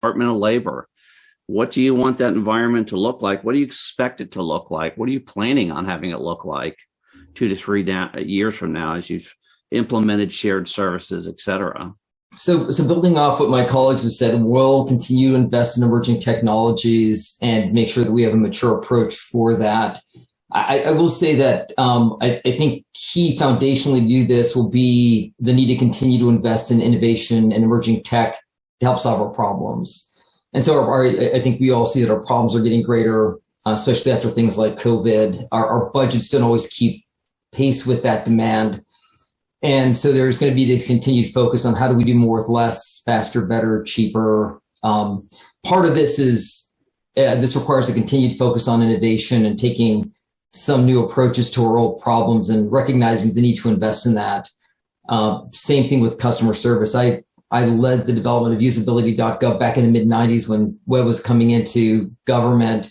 Department of Labor. What do you want that environment to look like? What do you expect it to look like? What are you planning on having it look like 2 to 3 years from now as you've implemented shared services, et cetera? So building off what my colleagues have said, we'll continue to invest in emerging technologies and make sure that we have a mature approach for that. I will say that I think key foundationally to do this will be the need to continue to invest in innovation and emerging tech to help solve our problems. And so I think we all see that our problems are getting greater, especially after things like COVID. Our budgets don't always keep pace with that demand. And so there's going to be this continued focus on how do we do more with less, faster, better, cheaper. Part of this is this requires a continued focus on innovation and taking some new approaches to our old problems and recognizing the need to invest in that. Same thing with customer service. I led the development of usability.gov back in the mid-90s when web was coming into government.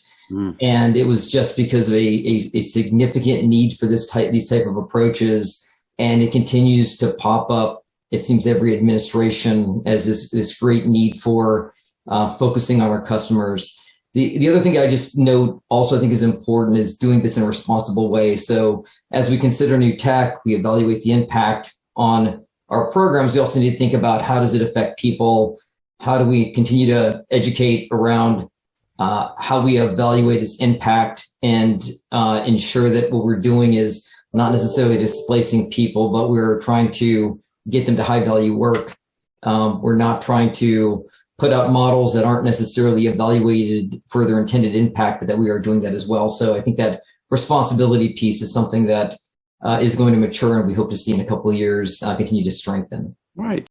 And it was just because of a significant need for these type of approaches. And it continues to pop up, it seems, every administration as this great need for focusing on our customers. The other thing I just note also I think is important is doing this in a responsible way. So as we consider new tech, we evaluate the impact on our programs. We also need to think about how does it affect people? How do we continue to educate around how we evaluate this impact and ensure that what we're doing is not necessarily displacing people, but we're trying to get them to high value work. We're not trying to put out models that aren't necessarily evaluated for their intended impact, but that we are doing that as well. So I think that responsibility piece is something that is going to mature and we hope to see in a couple of years continue to strengthen. Right.